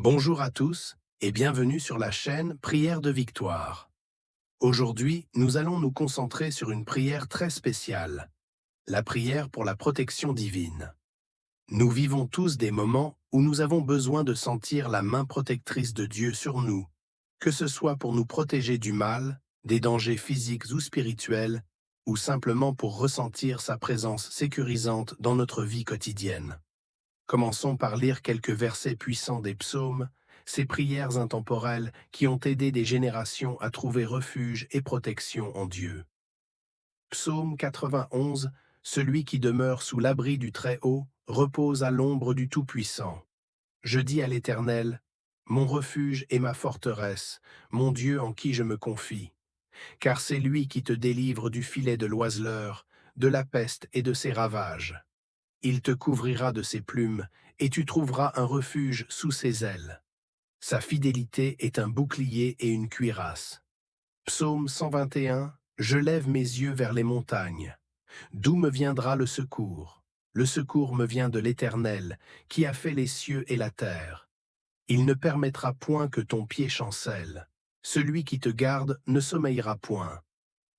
Bonjour à tous et bienvenue sur la chaîne Prière de Victoire. Aujourd'hui, nous allons nous concentrer sur une prière très spéciale, la prière pour la protection divine. Nous vivons tous des moments où nous avons besoin de sentir la main protectrice de Dieu sur nous, que ce soit pour nous protéger du mal, des dangers physiques ou spirituels, ou simplement pour ressentir sa présence sécurisante dans notre vie quotidienne. Commençons par lire quelques versets puissants des psaumes, ces prières intemporelles qui ont aidé des générations à trouver refuge et protection en Dieu. Psaume 91, celui qui demeure sous l'abri du Très-Haut repose à l'ombre du Tout-Puissant. Je dis à l'Éternel, mon refuge et ma forteresse, mon Dieu en qui je me confie. Car c'est lui qui te délivre du filet de l'oiseleur, de la peste et de ses ravages. Il te couvrira de ses plumes, et tu trouveras un refuge sous ses ailes. Sa fidélité est un bouclier et une cuirasse. Psaume 121, je lève mes yeux vers les montagnes. D'où me viendra le secours? Le secours me vient de l'Éternel, qui a fait les cieux et la terre. Il ne permettra point que ton pied chancelle. Celui qui te garde ne sommeillera point.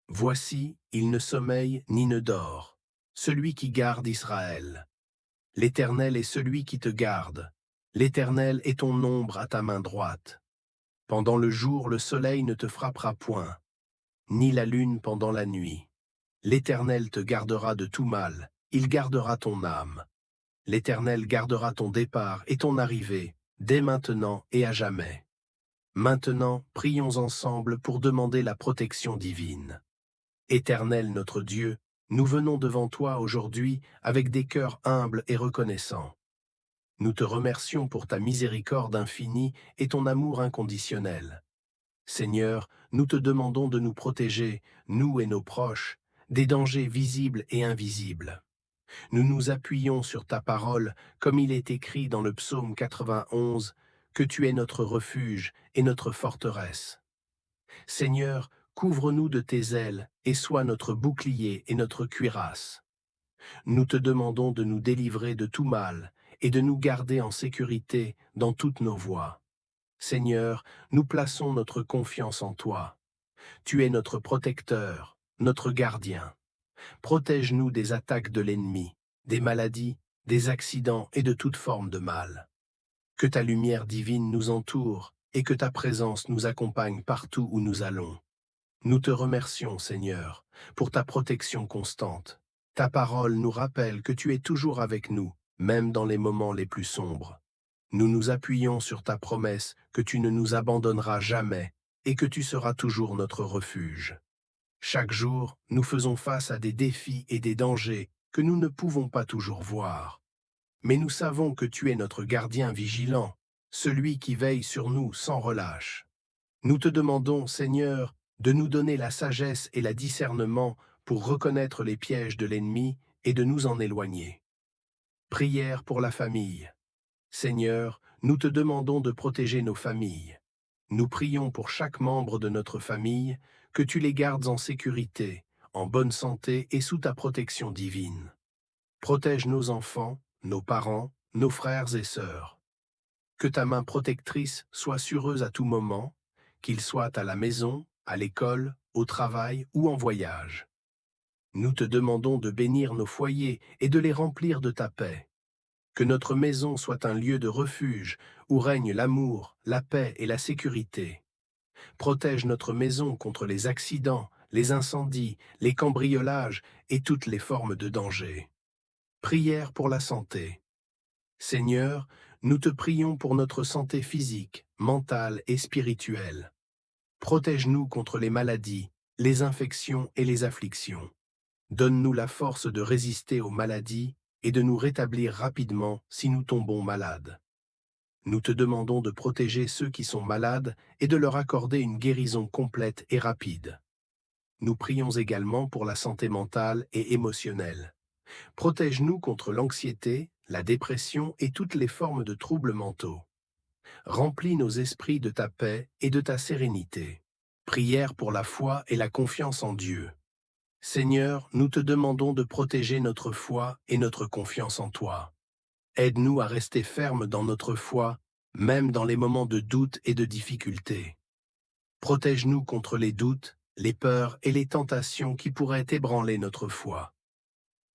Voici, il ne sommeille ni ne dort. Celui qui garde Israël. L'Éternel est celui qui te garde. L'Éternel est ton ombre à ta main droite. Pendant le jour, le soleil ne te frappera point, ni la lune pendant la nuit. L'Éternel te gardera de tout mal, il gardera ton âme. L'Éternel gardera ton départ et ton arrivée, dès maintenant et à jamais. Maintenant, prions ensemble pour demander la protection divine. Éternel notre Dieu, nous venons devant toi aujourd'hui avec des cœurs humbles et reconnaissants. Nous te remercions pour ta miséricorde infinie et ton amour inconditionnel. Seigneur, nous te demandons de nous protéger, nous et nos proches, des dangers visibles et invisibles. Nous nous appuyons sur ta parole, comme il est écrit dans le psaume 91, que tu es notre refuge et notre forteresse. Seigneur, couvre-nous de tes ailes et sois notre bouclier et notre cuirasse. Nous te demandons de nous délivrer de tout mal et de nous garder en sécurité dans toutes nos voies. Seigneur, nous plaçons notre confiance en toi. Tu es notre protecteur, notre gardien. Protège-nous des attaques de l'ennemi, des maladies, des accidents et de toute forme de mal. Que ta lumière divine nous entoure et que ta présence nous accompagne partout où nous allons. Nous te remercions, Seigneur, pour ta protection constante. Ta parole nous rappelle que tu es toujours avec nous, même dans les moments les plus sombres. Nous nous appuyons sur ta promesse que tu ne nous abandonneras jamais et que tu seras toujours notre refuge. Chaque jour, nous faisons face à des défis et des dangers que nous ne pouvons pas toujours voir. Mais nous savons que tu es notre gardien vigilant, celui qui veille sur nous sans relâche. Nous te demandons, Seigneur, de nous donner la sagesse et le discernement pour reconnaître les pièges de l'ennemi et de nous en éloigner. Prière pour la famille. Seigneur, nous te demandons de protéger nos familles. Nous prions pour chaque membre de notre famille, que tu les gardes en sécurité, en bonne santé et sous ta protection divine. Protège nos enfants, nos parents, nos frères et sœurs. Que ta main protectrice soit sur eux à tout moment, qu'ils soient à la maison, à l'école, au travail ou en voyage. Nous te demandons de bénir nos foyers et de les remplir de ta paix. Que notre maison soit un lieu de refuge où règne l'amour, la paix et la sécurité. Protège notre maison contre les accidents, les incendies, les cambriolages et toutes les formes de danger. Prière pour la santé. Seigneur, nous te prions pour notre santé physique, mentale et spirituelle. Protège-nous contre les maladies, les infections et les afflictions. Donne-nous la force de résister aux maladies et de nous rétablir rapidement si nous tombons malades. Nous te demandons de protéger ceux qui sont malades et de leur accorder une guérison complète et rapide. Nous prions également pour la santé mentale et émotionnelle. Protège-nous contre l'anxiété, la dépression et toutes les formes de troubles mentaux. Remplis nos esprits de ta paix et de ta sérénité. Prière pour la foi et la confiance en Dieu. Seigneur, nous te demandons de protéger notre foi et notre confiance en toi. Aide-nous à rester fermes dans notre foi, même dans les moments de doute et de difficulté. Protège-nous contre les doutes, les peurs et les tentations qui pourraient ébranler notre foi.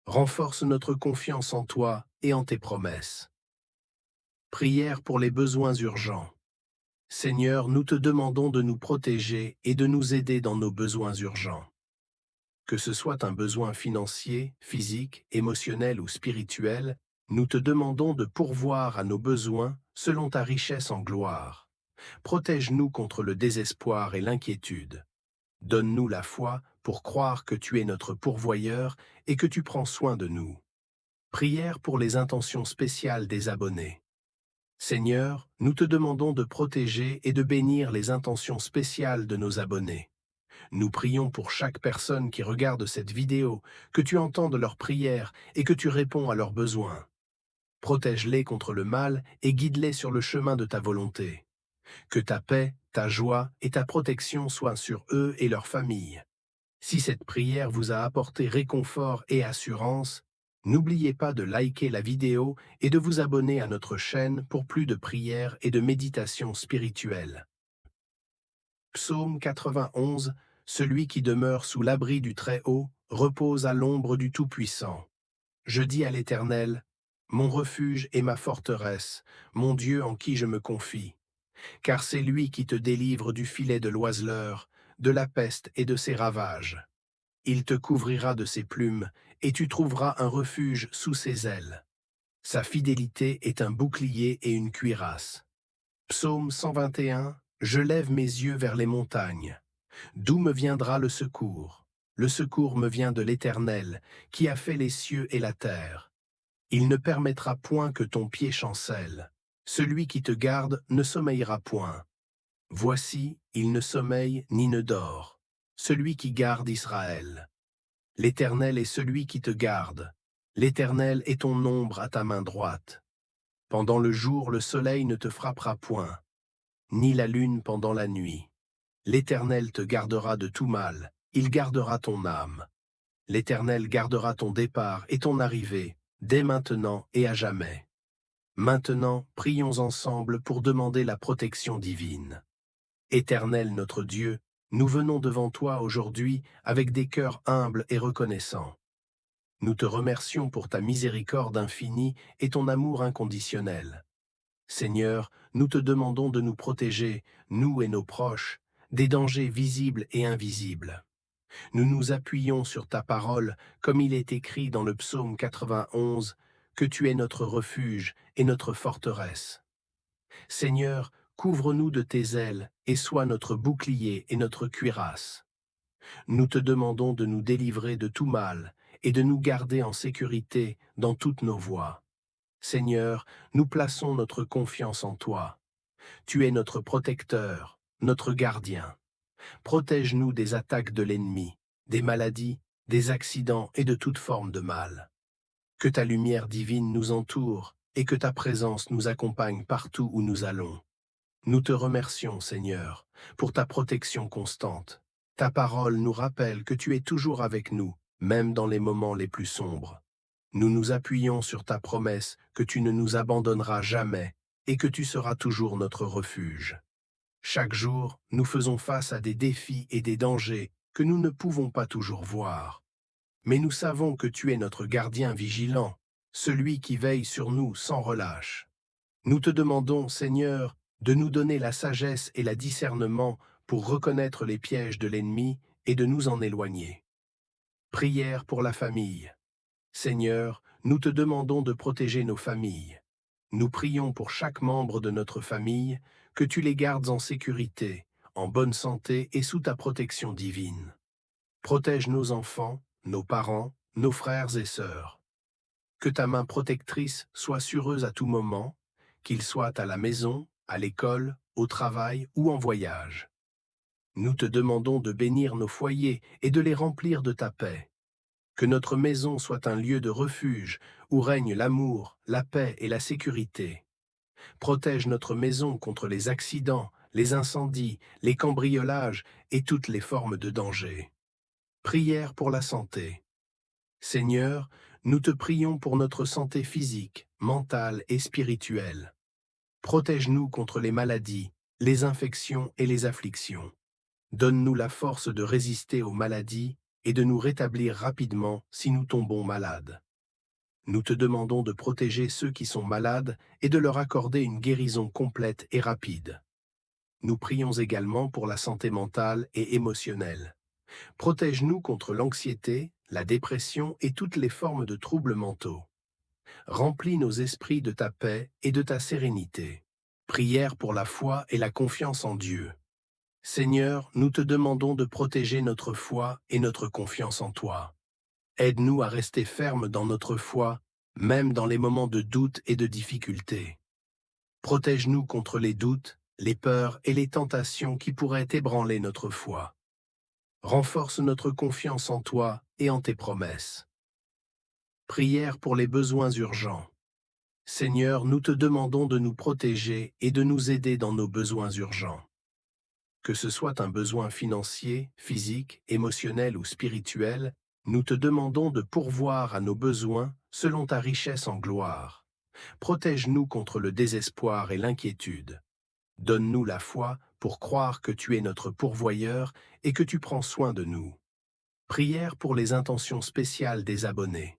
Renforce notre confiance en toi et en tes promesses. Prière pour les besoins urgents. Seigneur, nous te demandons de nous protéger et de nous aider dans nos besoins urgents. Que ce soit un besoin financier, physique, émotionnel ou spirituel, nous te demandons de pourvoir à nos besoins selon ta richesse en gloire. Protège-nous contre le désespoir et l'inquiétude. Donne-nous la foi pour croire que tu es notre pourvoyeur et que tu prends soin de nous. Prière pour les intentions spéciales des abonnés. Seigneur, nous te demandons de protéger et de bénir les intentions spéciales de nos abonnés. Nous prions pour chaque personne qui regarde cette vidéo, que tu entendes leurs prières et que tu réponds à leurs besoins. Protège-les contre le mal et guide-les sur le chemin de ta volonté. Que ta paix, ta joie et ta protection soient sur eux et leurs familles. Si cette prière vous a apporté réconfort et assurance, n'oubliez pas de liker la vidéo et de vous abonner à notre chaîne pour plus de prières et de méditations spirituelles. Psaume 91. Celui qui demeure sous l'abri du Très-Haut repose à l'ombre du Tout-Puissant. Je dis à l'Éternel, mon refuge et ma forteresse, mon Dieu en qui je me confie. Car c'est lui qui te délivre du filet de l'oiseleur, de la peste et de ses ravages. Il te couvrira de ses plumes, et tu trouveras un refuge sous ses ailes. Sa fidélité est un bouclier et une cuirasse. Psaume 121. Je lève mes yeux vers les montagnes. D'où me viendra le secours? Le secours me vient de l'Éternel, qui a fait les cieux et la terre. Il ne permettra point que ton pied chancelle. Celui qui te garde ne sommeillera point. Voici, il ne sommeille ni ne dort, celui qui garde Israël. L'Éternel est celui qui te garde. L'Éternel est ton ombre à ta main droite. Pendant le jour, le soleil ne te frappera point, ni la lune pendant la nuit. L'Éternel te gardera de tout mal, il gardera ton âme. L'Éternel gardera ton départ et ton arrivée, dès maintenant et à jamais. Maintenant, prions ensemble pour demander la protection divine. Éternel notre Dieu, nous venons devant toi aujourd'hui avec des cœurs humbles et reconnaissants. Nous te remercions pour ta miséricorde infinie et ton amour inconditionnel. Seigneur, nous te demandons de nous protéger, nous et nos proches, des dangers visibles et invisibles. Nous nous appuyons sur ta parole, comme il est écrit dans le psaume 91, que tu es notre refuge et notre forteresse. Seigneur, couvre-nous de tes ailes et sois notre bouclier et notre cuirasse. Nous te demandons de nous délivrer de tout mal et de nous garder en sécurité dans toutes nos voies. Seigneur, nous plaçons notre confiance en toi. Tu es notre protecteur, notre gardien. Protège-nous des attaques de l'ennemi, des maladies, des accidents et de toute forme de mal. Que ta lumière divine nous entoure et que ta présence nous accompagne partout où nous allons. Nous te remercions, Seigneur, pour ta protection constante. Ta parole nous rappelle que tu es toujours avec nous, même dans les moments les plus sombres. Nous nous appuyons sur ta promesse que tu ne nous abandonneras jamais et que tu seras toujours notre refuge. Chaque jour, nous faisons face à des défis et des dangers que nous ne pouvons pas toujours voir. Mais nous savons que tu es notre gardien vigilant, celui qui veille sur nous sans relâche. Nous te demandons, Seigneur, de nous donner la sagesse et le discernement pour reconnaître les pièges de l'ennemi et de nous en éloigner. Prière pour la famille. Seigneur, nous te demandons de protéger nos familles. Nous prions pour chaque membre de notre famille, que tu les gardes en sécurité, en bonne santé et sous ta protection divine. Protège nos enfants, nos parents, nos frères et sœurs. Que ta main protectrice soit sur eux à tout moment, qu'ils soient à la maison, à l'école, au travail ou en voyage. Nous te demandons de bénir nos foyers et de les remplir de ta paix. Que notre maison soit un lieu de refuge où règne l'amour, la paix et la sécurité. Protège notre maison contre les accidents, les incendies, les cambriolages et toutes les formes de danger. Prière pour la santé. Seigneur, nous te prions pour notre santé physique, mentale et spirituelle. Protège-nous contre les maladies, les infections et les afflictions. Donne-nous la force de résister aux maladies et de nous rétablir rapidement si nous tombons malades. Nous te demandons de protéger ceux qui sont malades et de leur accorder une guérison complète et rapide. Nous prions également pour la santé mentale et émotionnelle. Protège-nous contre l'anxiété, la dépression et toutes les formes de troubles mentaux. Remplis nos esprits de ta paix et de ta sérénité. Prière pour la foi et la confiance en Dieu. Seigneur, nous te demandons de protéger notre foi et notre confiance en toi. Aide-nous à rester fermes dans notre foi, même dans les moments de doute et de difficulté. Protège-nous contre les doutes, les peurs et les tentations qui pourraient ébranler notre foi. Renforce notre confiance en toi et en tes promesses. Prière pour les besoins urgents. Seigneur, nous te demandons de nous protéger et de nous aider dans nos besoins urgents. Que ce soit un besoin financier, physique, émotionnel ou spirituel, nous te demandons de pourvoir à nos besoins selon ta richesse en gloire. Protège-nous contre le désespoir et l'inquiétude. Donne-nous la foi pour croire que tu es notre pourvoyeur et que tu prends soin de nous. Prière pour les intentions spéciales des abonnés.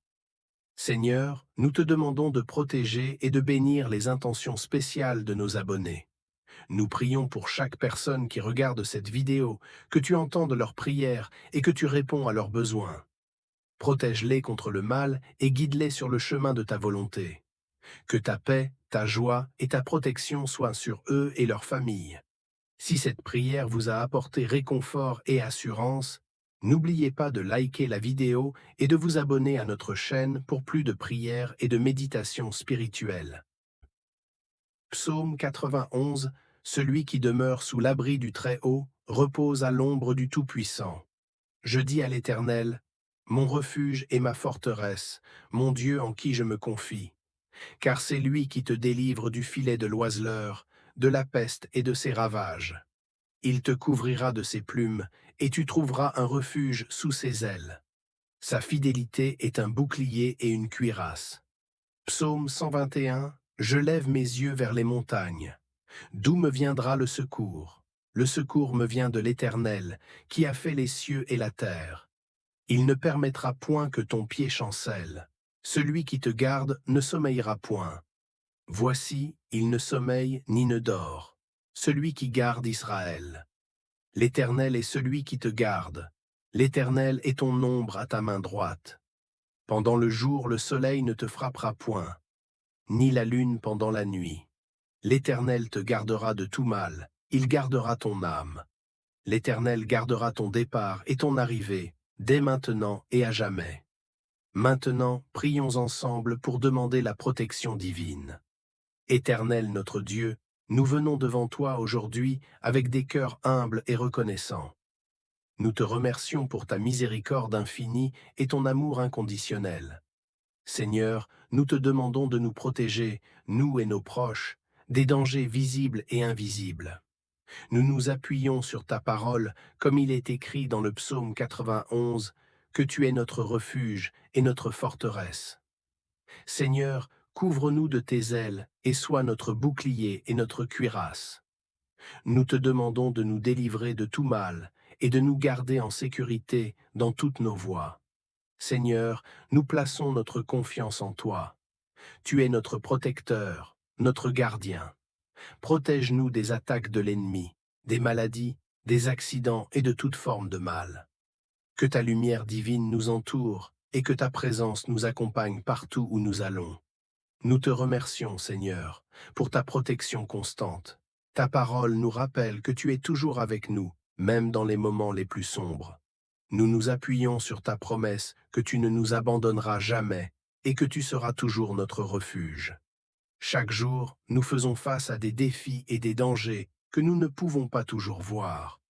Seigneur, nous te demandons de protéger et de bénir les intentions spéciales de nos abonnés. Nous prions pour chaque personne qui regarde cette vidéo, que tu entendes leurs prières et que tu réponds à leurs besoins. Protège-les contre le mal et guide-les sur le chemin de ta volonté. Que ta paix, ta joie et ta protection soient sur eux et leurs familles. Si cette prière vous a apporté réconfort et assurance, n'oubliez pas de liker la vidéo et de vous abonner à notre chaîne pour plus de prières et de méditations spirituelles. Psaume 91. Celui qui demeure sous l'abri du Très-Haut repose à l'ombre du Tout-Puissant. Je dis à l'Éternel, mon refuge et ma forteresse, mon Dieu en qui je me confie. Car c'est lui qui te délivre du filet de l'oiseleur, de la peste et de ses ravages. Il te couvrira de ses plumes, et tu trouveras un refuge sous ses ailes. Sa fidélité est un bouclier et une cuirasse. Psaume 121. Je lève mes yeux vers les montagnes. D'où me viendra le secours? Le secours me vient de l'Éternel, qui a fait les cieux et la terre. Il ne permettra point que ton pied chancelle. Celui qui te garde ne sommeillera point. Voici, il ne sommeille ni ne dort, celui qui garde Israël. L'Éternel est celui qui te garde. L'Éternel est ton ombre à ta main droite. Pendant le jour, le soleil ne te frappera point, ni la lune pendant la nuit. L'Éternel te gardera de tout mal, il gardera ton âme. L'Éternel gardera ton départ et ton arrivée, dès maintenant et à jamais. Maintenant, prions ensemble pour demander la protection divine. Éternel notre Dieu, nous venons devant toi aujourd'hui avec des cœurs humbles et reconnaissants. Nous te remercions pour ta miséricorde infinie et ton amour inconditionnel. Seigneur, nous te demandons de nous protéger, nous et nos proches, des dangers visibles et invisibles. Nous nous appuyons sur ta parole, comme il est écrit dans le psaume 91, que tu es notre refuge et notre forteresse. Seigneur, couvre-nous de tes ailes et sois notre bouclier et notre cuirasse. Nous te demandons de nous délivrer de tout mal et de nous garder en sécurité dans toutes nos voies. Seigneur, nous plaçons notre confiance en toi. Tu es notre protecteur, notre gardien. Protège-nous des attaques de l'ennemi, des maladies, des accidents et de toute forme de mal. Que ta lumière divine nous entoure et que ta présence nous accompagne partout où nous allons. Nous te remercions, Seigneur, pour ta protection constante. Ta parole nous rappelle que tu es toujours avec nous, même dans les moments les plus sombres. Nous nous appuyons sur ta promesse que tu ne nous abandonneras jamais et que tu seras toujours notre refuge. Chaque jour, nous faisons face à des défis et des dangers que nous ne pouvons pas toujours voir.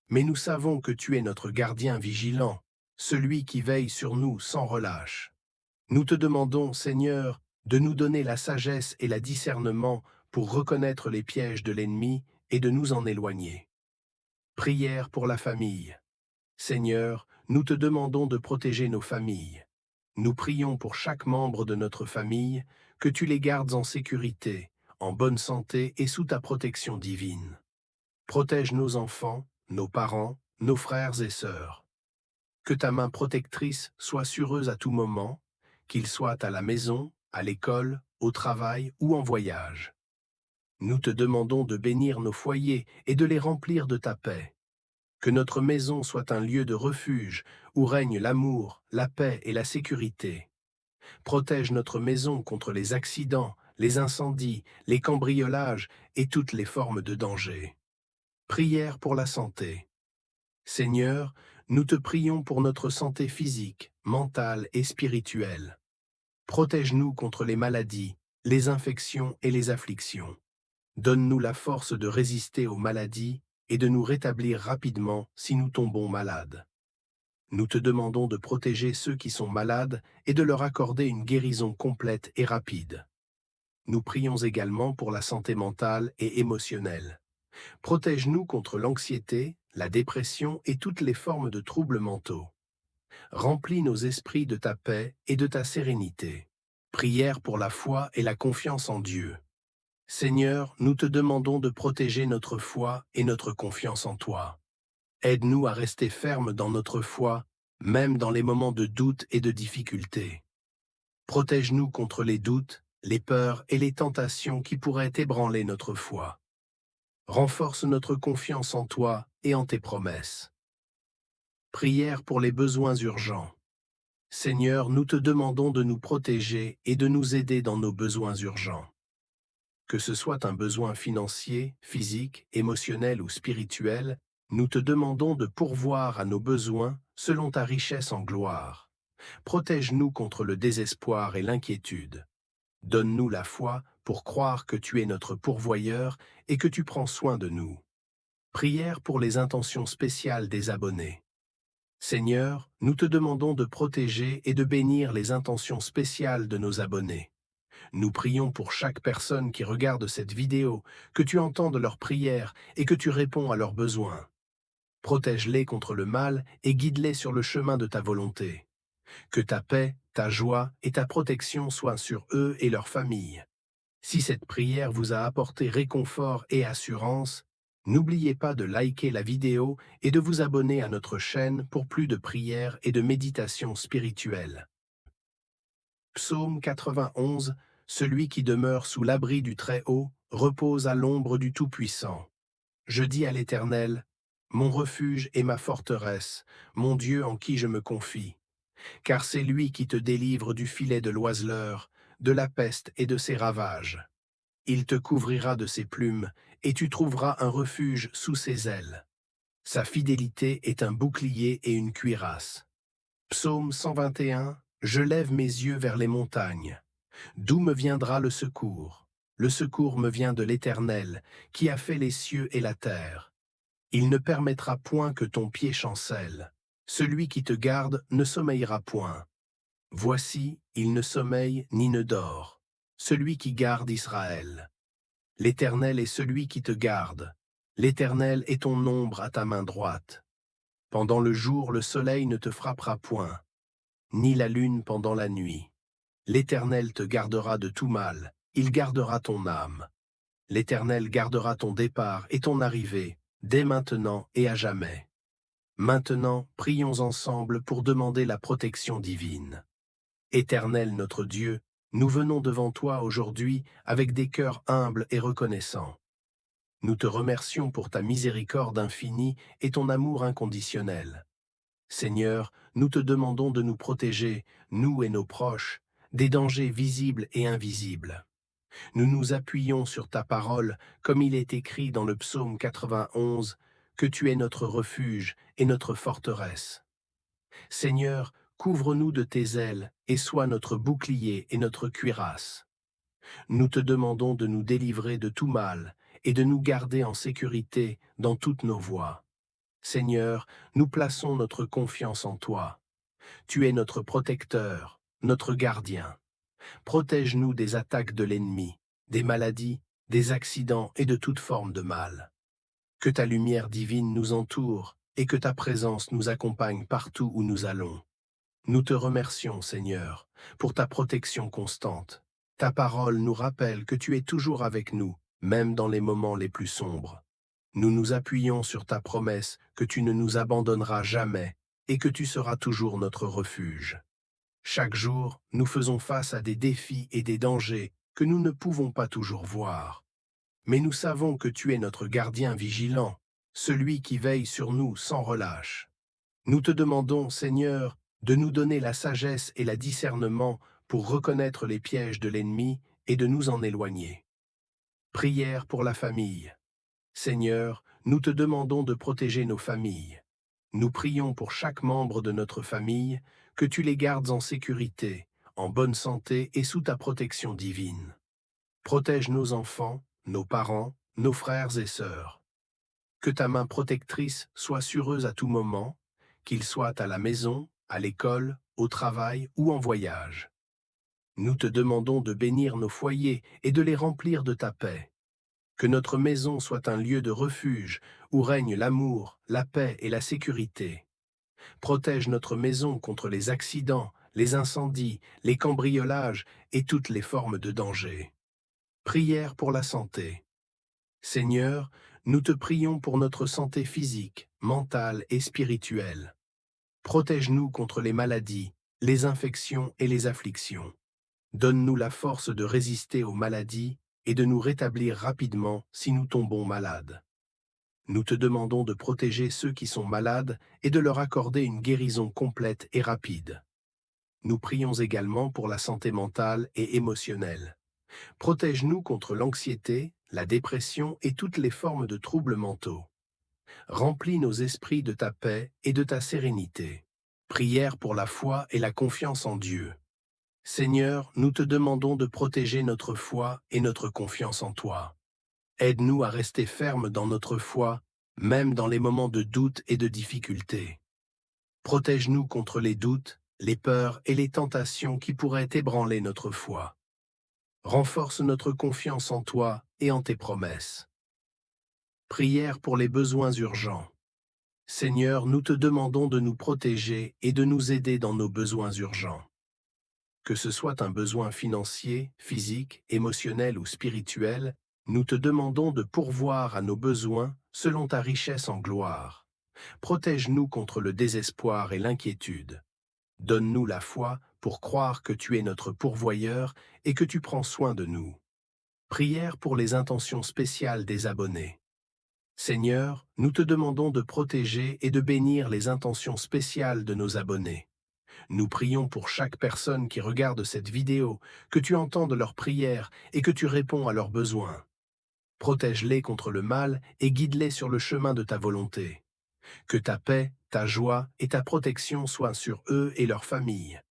Mais nous savons que tu es notre gardien vigilant, celui qui veille sur nous sans relâche. Nous te demandons, Seigneur, de nous donner la sagesse et le discernement pour reconnaître les pièges de l'ennemi et de nous en éloigner. Prière pour la famille. Seigneur, nous te demandons de protéger nos familles. Nous prions pour chaque membre de notre famille, que tu les gardes en sécurité, en bonne santé et sous ta protection divine. Protège nos enfants, nos parents, nos frères et sœurs. Que ta main protectrice soit sur eux à tout moment, qu'ils soient à la maison, à l'école, au travail ou en voyage. Nous te demandons de bénir nos foyers et de les remplir de ta paix. Que notre maison soit un lieu de refuge où règne l'amour, la paix et la sécurité. Protège notre maison contre les accidents, les incendies, les cambriolages et toutes les formes de danger. Prière pour la santé. Seigneur, nous te prions pour notre santé physique, mentale et spirituelle. Protège-nous contre les maladies, les infections et les afflictions. Donne-nous la force de résister aux maladies et de nous rétablir rapidement si nous tombons malades. Nous te demandons de protéger ceux qui sont malades et de leur accorder une guérison complète et rapide. Nous prions également pour la santé mentale et émotionnelle. Protège-nous contre l'anxiété, la dépression et toutes les formes de troubles mentaux. Remplis nos esprits de ta paix et de ta sérénité. Prière pour la foi et la confiance en Dieu. Seigneur, nous te demandons de protéger notre foi et notre confiance en toi. Aide-nous à rester fermes dans notre foi, même dans les moments de doute et de difficulté. Protège-nous contre les doutes, les peurs et les tentations qui pourraient ébranler notre foi. Renforce notre confiance en toi et en tes promesses. Prière pour les besoins urgents. Seigneur, nous te demandons de nous protéger et de nous aider dans nos besoins urgents. Que ce soit un besoin financier, physique, émotionnel ou spirituel, nous te demandons de pourvoir à nos besoins selon ta richesse en gloire. Protège-nous contre le désespoir et l'inquiétude. Donne-nous la foi pour croire que tu es notre pourvoyeur et que tu prends soin de nous. Prière pour les intentions spéciales des abonnés. Seigneur, nous te demandons de protéger et de bénir les intentions spéciales de nos abonnés. Nous prions pour chaque personne qui regarde cette vidéo, que tu entendes leurs prières et que tu réponds à leurs besoins. Protège-les contre le mal et guide-les sur le chemin de ta volonté. Que ta paix, ta joie et ta protection soient sur eux et leurs familles. Si cette prière vous a apporté réconfort et assurance, n'oubliez pas de liker la vidéo et de vous abonner à notre chaîne pour plus de prières et de méditations spirituelles. Psaume 91, celui qui demeure sous l'abri du Très-Haut repose à l'ombre du Tout-Puissant. Je dis à l'Éternel, mon refuge et ma forteresse, mon Dieu en qui je me confie. Car c'est lui qui te délivre du filet de l'oiseleur, de la peste et de ses ravages. Il te couvrira de ses plumes, et tu trouveras un refuge sous ses ailes. Sa fidélité est un bouclier et une cuirasse. Psaume 121, je lève mes yeux vers les montagnes. D'où me viendra le secours? Le secours me vient de l'Éternel, qui a fait les cieux et la terre. Il ne permettra point que ton pied chancelle. Celui qui te garde ne sommeillera point. Voici, il ne sommeille ni ne dort, celui qui garde Israël. L'Éternel est celui qui te garde. L'Éternel est ton ombre à ta main droite. Pendant le jour, le soleil ne te frappera point, ni la lune pendant la nuit. L'Éternel te gardera de tout mal, il gardera ton âme. L'Éternel gardera ton départ et ton arrivée, dès maintenant et à jamais. Maintenant, prions ensemble pour demander la protection divine. Éternel notre Dieu, nous venons devant toi aujourd'hui avec des cœurs humbles et reconnaissants. Nous te remercions pour ta miséricorde infinie et ton amour inconditionnel. Seigneur, nous te demandons de nous protéger, nous et nos proches, des dangers visibles et invisibles. Nous nous appuyons sur ta parole, comme il est écrit dans le psaume 91, que tu es notre refuge et notre forteresse. Seigneur, couvre-nous de tes ailes et sois notre bouclier et notre cuirasse. Nous te demandons de nous délivrer de tout mal et de nous garder en sécurité dans toutes nos voies. Seigneur, nous plaçons notre confiance en toi. Tu es notre protecteur, notre gardien. Protège-nous des attaques de l'ennemi, des maladies, des accidents et de toute forme de mal. Que ta lumière divine nous entoure et que ta présence nous accompagne partout où nous allons. Nous te remercions, Seigneur, pour ta protection constante. Ta parole nous rappelle que tu es toujours avec nous, même dans les moments les plus sombres. Nous nous appuyons sur ta promesse que tu ne nous abandonneras jamais et que tu seras toujours notre refuge. Chaque jour, nous faisons face à des défis et des dangers que nous ne pouvons pas toujours voir. Mais nous savons que tu es notre gardien vigilant, celui qui veille sur nous sans relâche. Nous te demandons, Seigneur, de nous donner la sagesse et la discernement pour reconnaître les pièges de l'ennemi et de nous en éloigner. Prière pour la famille. Seigneur, nous te demandons de protéger nos familles. Nous prions pour chaque membre de notre famille, que tu les gardes en sécurité, en bonne santé et sous ta protection divine. Protège nos enfants, nos parents, nos frères et sœurs. Que ta main protectrice soit sur eux à tout moment, qu'ils soient à la maison, à l'école, au travail ou en voyage. Nous te demandons de bénir nos foyers et de les remplir de ta paix. Que notre maison soit un lieu de refuge où règne l'amour, la paix et la sécurité. Protège notre maison contre les accidents, les incendies, les cambriolages et toutes les formes de danger. Prière pour la santé. Seigneur, nous te prions pour notre santé physique, mentale et spirituelle. Protège-nous contre les maladies, les infections et les afflictions. Donne-nous la force de résister aux maladies et de nous rétablir rapidement si nous tombons malades. Nous te demandons de protéger ceux qui sont malades et de leur accorder une guérison complète et rapide. Nous prions également pour la santé mentale et émotionnelle. Protège-nous contre l'anxiété, la dépression et toutes les formes de troubles mentaux. Remplis nos esprits de ta paix et de ta sérénité. Prière pour la foi et la confiance en Dieu. Seigneur, nous te demandons de protéger notre foi et notre confiance en toi. Aide-nous à rester fermes dans notre foi, même dans les moments de doute et de difficulté. Protège-nous contre les doutes, les peurs et les tentations qui pourraient ébranler notre foi. Renforce notre confiance en toi et en tes promesses. Prière pour les besoins urgents. Seigneur, nous te demandons de nous protéger et de nous aider dans nos besoins urgents. Que ce soit un besoin financier, physique, émotionnel ou spirituel, nous te demandons de pourvoir à nos besoins selon ta richesse en gloire. Protège-nous contre le désespoir et l'inquiétude. Donne-nous la foi pour croire que tu es notre pourvoyeur et que tu prends soin de nous. Prière pour les intentions spéciales des abonnés. Seigneur, nous te demandons de protéger et de bénir les intentions spéciales de nos abonnés. Nous prions pour chaque personne qui regarde cette vidéo, que tu entendes leurs prières et que tu réponds à leurs besoins. Protège-les contre le mal et guide-les sur le chemin de ta volonté. Que ta paix, ta joie et ta protection soient sur eux et leurs familles.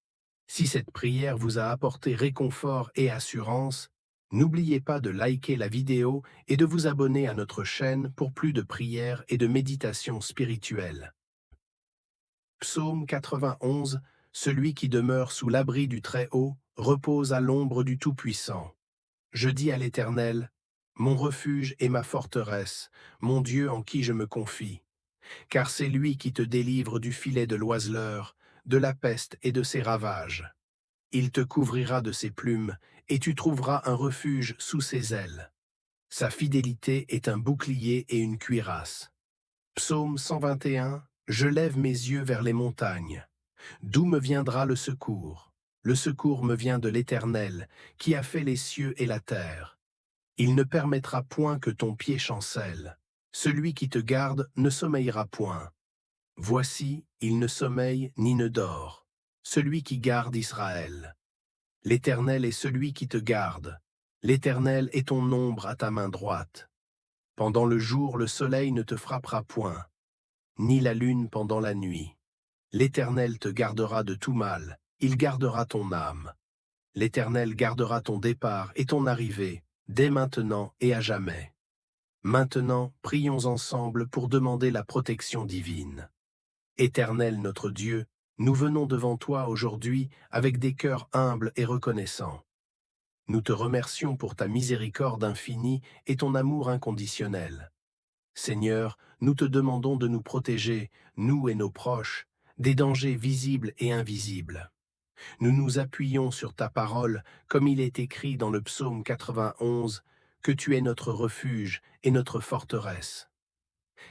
Si cette prière vous a apporté réconfort et assurance, n'oubliez pas de liker la vidéo et de vous abonner à notre chaîne pour plus de prières et de méditations spirituelles. Psaume 91. Celui qui demeure sous l'abri du Très-Haut repose à l'ombre du Tout-Puissant. Je dis à l'Éternel, mon refuge et ma forteresse, mon Dieu en qui je me confie. Car c'est lui qui te délivre du filet de l'oiseleur, de la peste et de ses ravages. Il te couvrira de ses plumes, et tu trouveras un refuge sous ses ailes. Sa fidélité est un bouclier et une cuirasse. Psaume 121. Je lève mes yeux vers les montagnes. D'où me viendra le secours? Le secours me vient de l'Éternel, qui a fait les cieux et la terre. Il ne permettra point que ton pied chancelle. Celui qui te garde ne sommeillera point. Voici, il ne sommeille ni ne dort. Celui qui garde Israël. L'Éternel est celui qui te garde. L'Éternel est ton ombre à ta main droite. Pendant le jour, le soleil ne te frappera point, ni la lune pendant la nuit. L'Éternel te gardera de tout mal, il gardera ton âme. L'Éternel gardera ton départ et ton arrivée, dès maintenant et à jamais. Maintenant, prions ensemble pour demander la protection divine. Éternel notre Dieu, nous venons devant toi aujourd'hui avec des cœurs humbles et reconnaissants. Nous te remercions pour ta miséricorde infinie et ton amour inconditionnel. Seigneur, nous te demandons de nous protéger, nous et nos proches, des dangers visibles et invisibles. Nous nous appuyons sur ta parole, comme il est écrit dans le psaume 91, que tu es notre refuge et notre forteresse.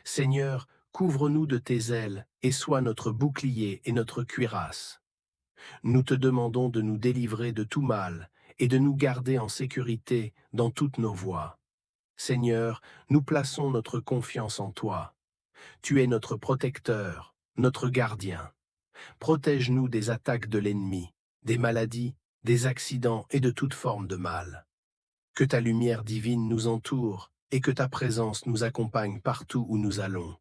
Seigneur, couvre-nous de tes ailes et sois notre bouclier et notre cuirasse. Nous te demandons de nous délivrer de tout mal et de nous garder en sécurité dans toutes nos voies. Seigneur, nous plaçons notre confiance en toi. Tu es notre protecteur, notre gardien. Protège-nous des attaques de l'ennemi, des maladies, des accidents et de toute forme de mal. Que ta lumière divine nous entoure et que ta présence nous accompagne partout où nous allons.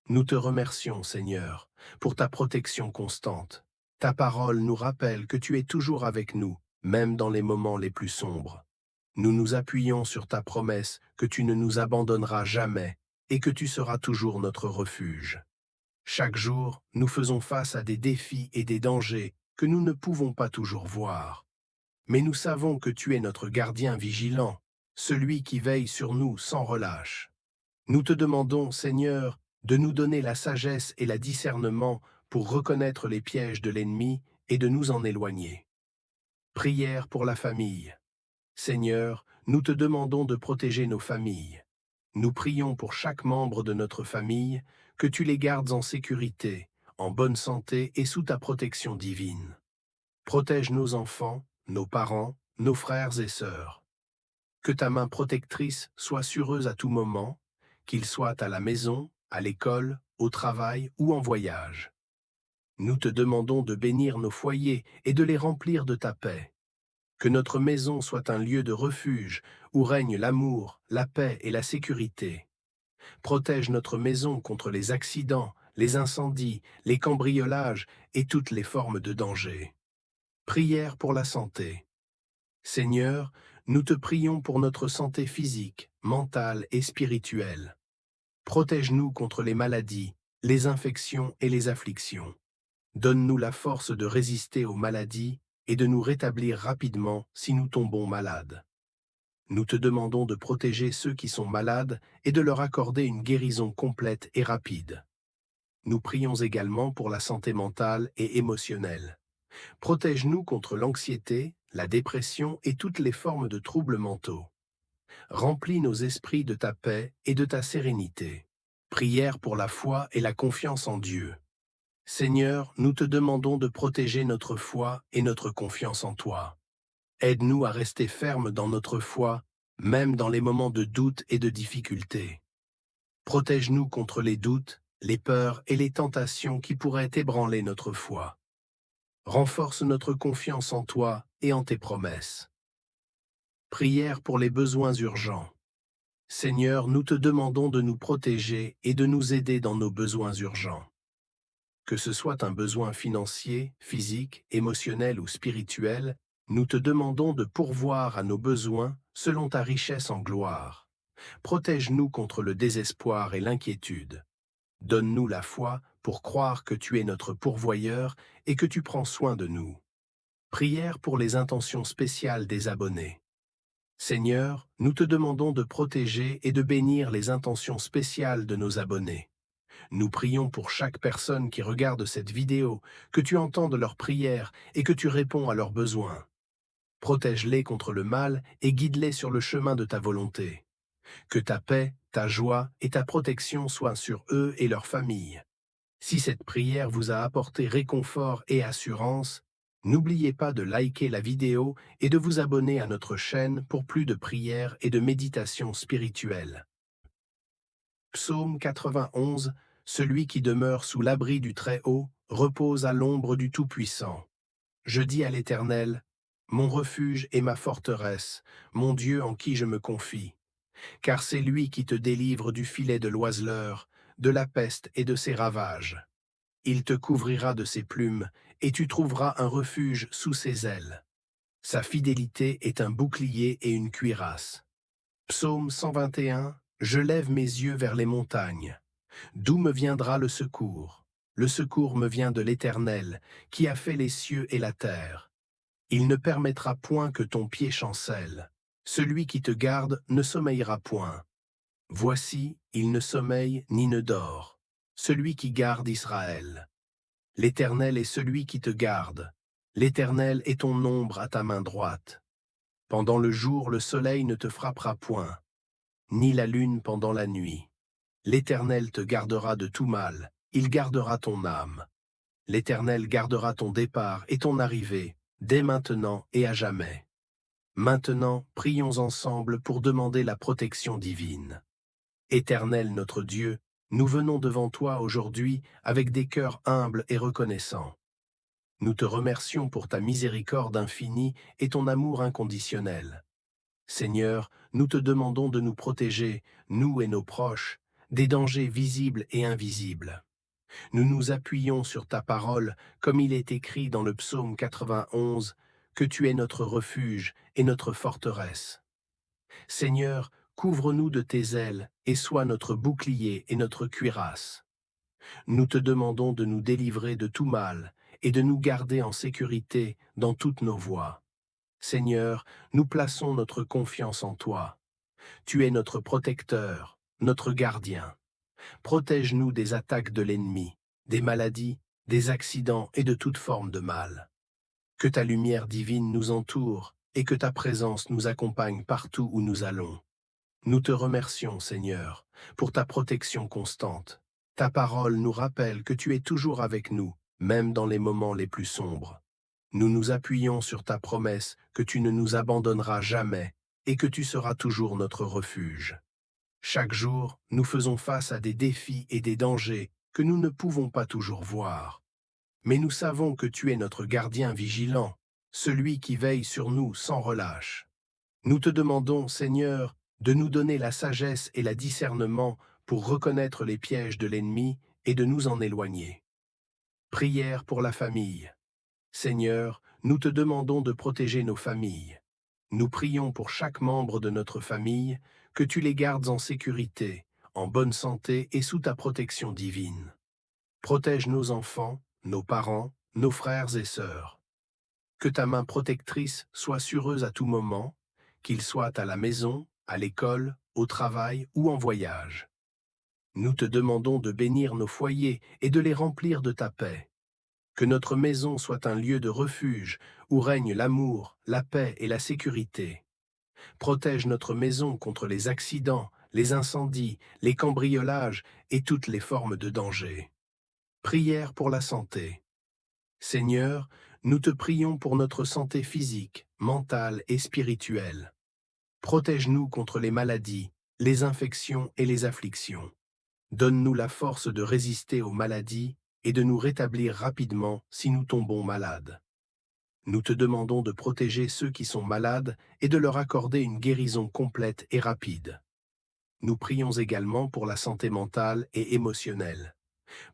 Nous te remercions, Seigneur, pour ta protection constante. Ta parole nous rappelle que tu es toujours avec nous, même dans les moments les plus sombres. Nous nous appuyons sur ta promesse que tu ne nous abandonneras jamais et que tu seras toujours notre refuge. Chaque jour, nous faisons face à des défis et des dangers que nous ne pouvons pas toujours voir. Mais nous savons que tu es notre gardien vigilant, celui qui veille sur nous sans relâche. Nous te demandons, Seigneur, de nous donner la sagesse et le discernement pour reconnaître les pièges de l'ennemi et de nous en éloigner. Prière pour la famille. Seigneur, nous te demandons de protéger nos familles. Nous prions pour chaque membre de notre famille, que tu les gardes en sécurité, en bonne santé et sous ta protection divine. Protège nos enfants, nos parents, nos frères et sœurs. Que ta main protectrice soit sur eux à tout moment, qu'ils soient à la maison, à l'école, au travail ou en voyage. Nous te demandons de bénir nos foyers et de les remplir de ta paix. Que notre maison soit un lieu de refuge où règne l'amour, la paix et la sécurité. Protège notre maison contre les accidents, les incendies, les cambriolages et toutes les formes de danger. Prière pour la santé. Seigneur, nous te prions pour notre santé physique, mentale et spirituelle. Protège-nous contre les maladies, les infections et les afflictions. Donne-nous la force de résister aux maladies et de nous rétablir rapidement si nous tombons malades. Nous te demandons de protéger ceux qui sont malades et de leur accorder une guérison complète et rapide. Nous prions également pour la santé mentale et émotionnelle. Protège-nous contre l'anxiété, la dépression et toutes les formes de troubles mentaux. Remplis nos esprits de ta paix et de ta sérénité. Prière pour la foi et la confiance en Dieu. Seigneur, nous te demandons de protéger notre foi et notre confiance en toi. Aide-nous à rester fermes dans notre foi, même dans les moments de doute et de difficulté. Protège-nous contre les doutes, les peurs et les tentations qui pourraient ébranler notre foi. Renforce notre confiance en toi et en tes promesses. Prière pour les besoins urgents. Seigneur, nous te demandons de nous protéger et de nous aider dans nos besoins urgents. Que ce soit un besoin financier, physique, émotionnel ou spirituel, nous te demandons de pourvoir à nos besoins selon ta richesse en gloire. Protège-nous contre le désespoir et l'inquiétude. Donne-nous la foi pour croire que tu es notre pourvoyeur et que tu prends soin de nous. Prière pour les intentions spéciales des abonnés. Seigneur, nous te demandons de protéger et de bénir les intentions spéciales de nos abonnés. Nous prions pour chaque personne qui regarde cette vidéo, que tu entendes leurs prières et que tu réponds à leurs besoins. Protège-les contre le mal et guide-les sur le chemin de ta volonté. Que ta paix, ta joie et ta protection soient sur eux et leurs familles. Si cette prière vous a apporté réconfort et assurance, n'oubliez pas de liker la vidéo et de vous abonner à notre chaîne pour plus de prières et de méditations spirituelles. Psaume 91, celui qui demeure sous l'abri du Très-Haut repose à l'ombre du Tout-Puissant. Je dis à l'Éternel, mon refuge et ma forteresse, mon Dieu en qui je me confie. Car c'est lui qui te délivre du filet de l'oiseleur, de la peste et de ses ravages. Il te couvrira de ses plumes, et tu trouveras un refuge sous ses ailes. Sa fidélité est un bouclier et une cuirasse. Psaume 121, je lève mes yeux vers les montagnes. D'où me viendra le secours? Le secours me vient de l'Éternel, qui a fait les cieux et la terre. Il ne permettra point que ton pied chancelle. Celui qui te garde ne sommeillera point. Voici, il ne sommeille ni ne dort. Celui qui garde Israël. L'Éternel est celui qui te garde. L'Éternel est ton ombre à ta main droite. Pendant le jour, le soleil ne te frappera point, ni la lune pendant la nuit. L'Éternel te gardera de tout mal, il gardera ton âme. L'Éternel gardera ton départ et ton arrivée, dès maintenant et à jamais. Maintenant, prions ensemble pour demander la protection divine. Éternel notre Dieu, nous venons devant toi aujourd'hui avec des cœurs humbles et reconnaissants. Nous te remercions pour ta miséricorde infinie et ton amour inconditionnel. Seigneur, nous te demandons de nous protéger, nous et nos proches, des dangers visibles et invisibles. Nous nous appuyons sur ta parole, comme il est écrit dans le psaume 91, que tu es notre refuge et notre forteresse. Seigneur, couvre-nous de tes ailes et sois notre bouclier et notre cuirasse. Nous te demandons de nous délivrer de tout mal et de nous garder en sécurité dans toutes nos voies. Seigneur, nous plaçons notre confiance en toi. Tu es notre protecteur, notre gardien. Protège-nous des attaques de l'ennemi, des maladies, des accidents et de toute forme de mal. Que ta lumière divine nous entoure et que ta présence nous accompagne partout où nous allons. Nous te remercions, Seigneur, pour ta protection constante. Ta parole nous rappelle que tu es toujours avec nous, même dans les moments les plus sombres. Nous nous appuyons sur ta promesse que tu ne nous abandonneras jamais et que tu seras toujours notre refuge. Chaque jour, nous faisons face à des défis et des dangers que nous ne pouvons pas toujours voir. Mais nous savons que tu es notre gardien vigilant, celui qui veille sur nous sans relâche. Nous te demandons, Seigneur, de nous donner la sagesse et le discernement pour reconnaître les pièges de l'ennemi et de nous en éloigner. Prière pour la famille. Seigneur, nous te demandons de protéger nos familles. Nous prions pour chaque membre de notre famille, que tu les gardes en sécurité, en bonne santé et sous ta protection divine. Protège nos enfants, nos parents, nos frères et sœurs. Que ta main protectrice soit sur eux à tout moment, qu'ils soient à la maison, à l'école, au travail ou en voyage. Nous te demandons de bénir nos foyers et de les remplir de ta paix. Que notre maison soit un lieu de refuge où règne l'amour, la paix et la sécurité. Protège notre maison contre les accidents, les incendies, les cambriolages et toutes les formes de danger. Prière pour la santé. Seigneur, nous te prions pour notre santé physique, mentale et spirituelle. Protège-nous contre les maladies, les infections et les afflictions. Donne-nous la force de résister aux maladies et de nous rétablir rapidement si nous tombons malades. Nous te demandons de protéger ceux qui sont malades et de leur accorder une guérison complète et rapide. Nous prions également pour la santé mentale et émotionnelle.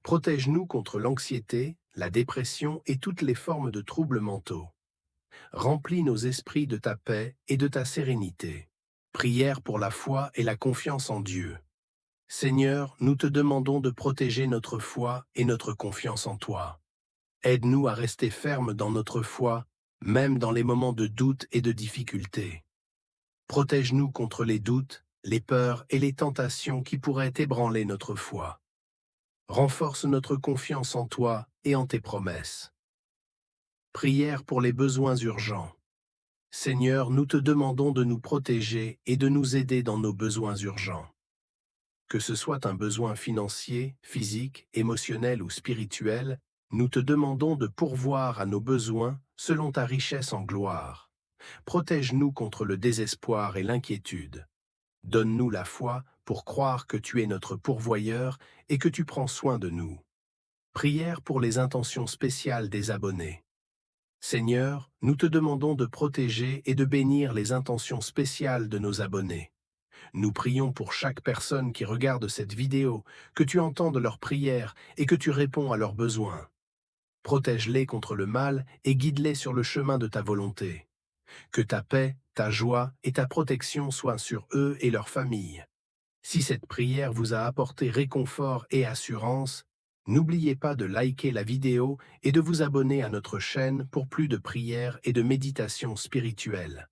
Protège-nous contre l'anxiété, la dépression et toutes les formes de troubles mentaux. Remplis nos esprits de ta paix et de ta sérénité. Prière pour la foi et la confiance en Dieu. Seigneur, nous te demandons de protéger notre foi et notre confiance en toi. Aide-nous à rester fermes dans notre foi, même dans les moments de doute et de difficulté. Protège-nous contre les doutes, les peurs et les tentations qui pourraient ébranler notre foi. Renforce notre confiance en toi et en tes promesses. Prière pour les besoins urgents. Seigneur, nous te demandons de nous protéger et de nous aider dans nos besoins urgents. Que ce soit un besoin financier, physique, émotionnel ou spirituel, nous te demandons de pourvoir à nos besoins selon ta richesse en gloire. Protège-nous contre le désespoir et l'inquiétude. Donne-nous la foi pour croire que tu es notre pourvoyeur et que tu prends soin de nous. Prière pour les intentions spéciales des abonnés. Seigneur, nous te demandons de protéger et de bénir les intentions spéciales de nos abonnés. Nous prions pour chaque personne qui regarde cette vidéo, que tu entendes leurs prières et que tu réponds à leurs besoins. Protège-les contre le mal et guide-les sur le chemin de ta volonté. Que ta paix, ta joie et ta protection soient sur eux et leurs familles. Si cette prière vous a apporté réconfort et assurance, n'oubliez pas de liker la vidéo et de vous abonner à notre chaîne pour plus de prières et de méditations spirituelles.